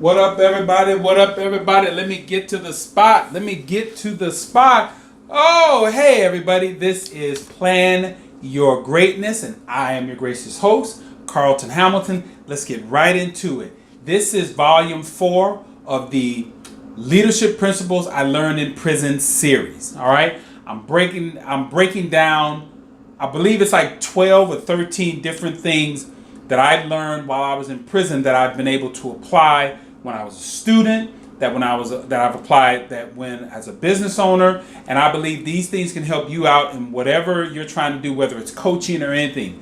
What up, everybody? What up, everybody? Let me get to the spot. Let me get to the spot. Oh, hey, everybody. This is Plan Your Greatness, and I am your gracious host, Carlton Hamilton. Let's get right into it. This is volume 4 of the Leadership Principles I Learned in Prison series. All right. I'm breaking down, I believe it's like 12 or 13 different things that I learned while I was in prison that I've been able to apply when I was a student, that I've applied that when as a business owner, and I believe these things can help you out in whatever you're trying to do, whether it's coaching or anything.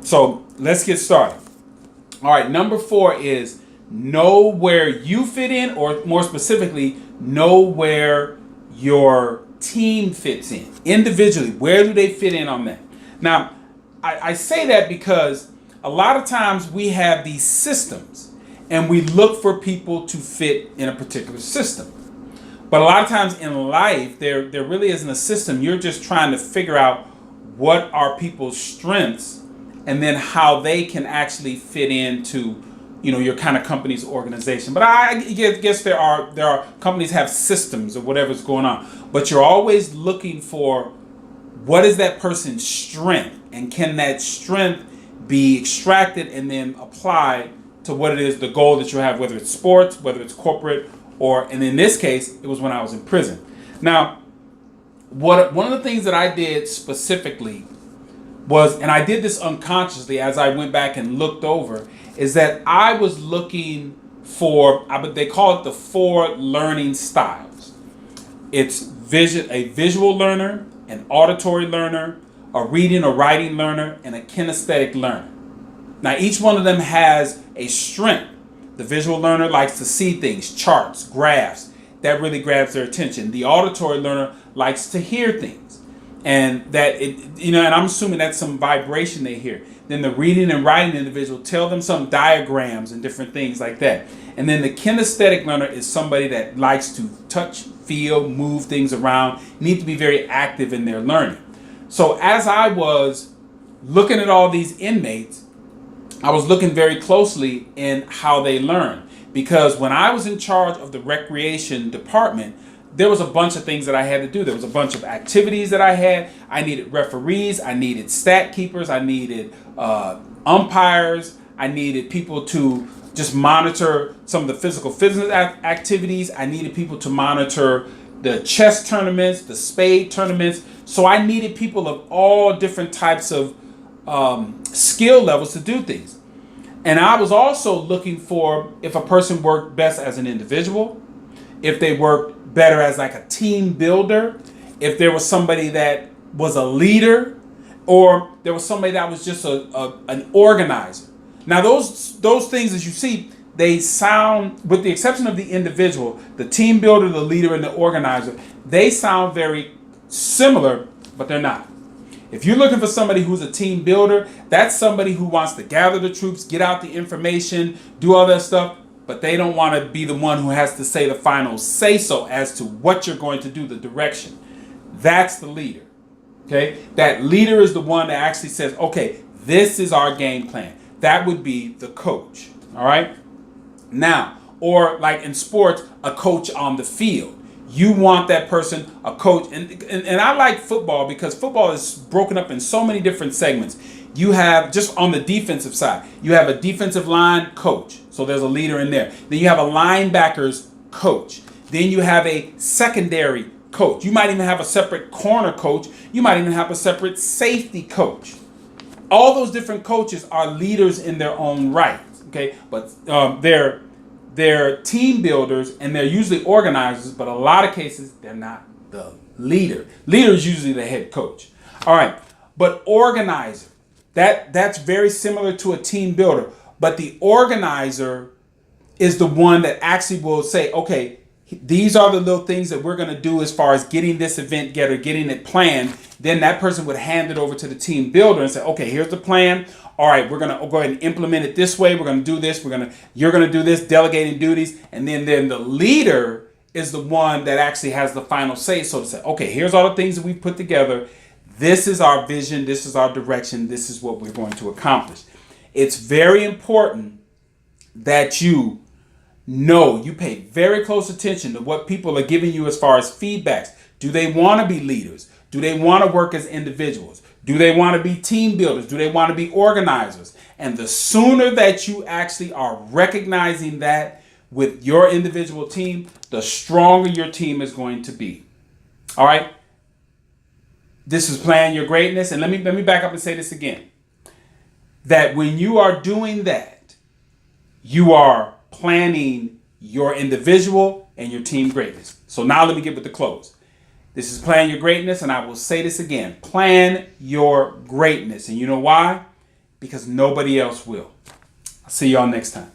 So let's get started. All right, number 4 is know where you fit in, or more specifically, know where your team fits in. Individually, where do they fit in on that? Now, I say that because a lot of times we have these systems and we look for people to fit in a particular system. But a lot of times in life, there really isn't a system. You're just trying to figure out what are people's strengths and then how they can actually fit into, your kind of company's organization. But I guess there are companies have systems or whatever's going on. But you're always looking for what is that person's strength, and can that strength be extracted and then applied to what it is, the goal that you have, whether it's sports, whether it's corporate, and in this case, it was when I was in prison. Now, one of the things that I did specifically was, and I did this unconsciously as I went back and looked over, is that I was looking for, they call it the 4 learning styles. It's a visual learner, an auditory learner, a reading or writing learner, and a kinesthetic learner. Now, each one of them has a strength. The visual learner likes to see things, charts, graphs. That really grabs their attention. The auditory learner likes to hear things. And and I'm assuming that's some vibration they hear. Then the reading and writing individual tell them some diagrams and different things like that. And then the kinesthetic learner is somebody that likes to touch, feel, move things around, need to be very active in their learning. So as I was looking at all these inmates, I was looking very closely in how they learn, because when I was in charge of the recreation department, there was a bunch of things that I had to do. There was a bunch of activities that I had. I needed referees. I needed stat keepers. I needed umpires. I needed people to just monitor some of the physical fitness activities. I needed people to monitor the chess tournaments, the spade tournaments. So I needed people of all different types of skill levels to do things. And I was also looking for if a person worked best as an individual, if they worked better as like a team builder, if there was somebody that was a leader, or there was somebody that was just an organizer. Now those things, as you see, they sound, with the exception of the individual, the team builder, the leader, and the organizer, they sound very similar, but they're not. If you're looking for somebody who's a team builder, that's somebody who wants to gather the troops, get out the information, do all that stuff, but they don't want to be the one who has to say the final say-so as to what you're going to do, the direction. That's the leader. Okay? That leader is the one that actually says, okay, this is our game plan. That would be the coach. All right? Now, or like in sports, a coach on the field. You want that person, a coach. And I like football because football is broken up in so many different segments. You have, just on the defensive side, you have a defensive line coach. So there's a leader in there. Then you have a linebackers coach. Then you have a secondary coach. You might even have a separate corner coach. You might even have a separate safety coach. All those different coaches are leaders in their own right. Okay, but they're team builders, and they're usually organizers, but a lot of cases they're not the leader. Leader is usually the head coach. All right, but organizer, that's very similar to a team builder, but the organizer is the one that actually will say, okay, these are the little things that we're going to do as far as getting this event together, getting it planned. Then that person would hand it over to the team builder and say, okay, here's the plan. All right, we're going to go ahead and implement it this way. We're going to do this. You're going to do this, delegating duties. And then the leader is the one that actually has the final say. So to say, okay, here's all the things that we've put together. This is our vision. This is our direction. This is what we're going to accomplish. It's very important that you No, you pay very close attention to what people are giving you as far as feedbacks. Do they want to be leaders? Do they want to work as individuals? Do they want to be team builders? Do they want to be organizers? And the sooner that you actually are recognizing that with your individual team, the stronger your team is going to be. All right? This is Plan Your Greatness. And let me back up and say this again. That when you are doing that, you are planning your individual and your team greatness. So now let me get with the close. This is Plan Your Greatness, and I will say this again. Plan your greatness. And you know why? Because nobody else will. I'll see y'all next time.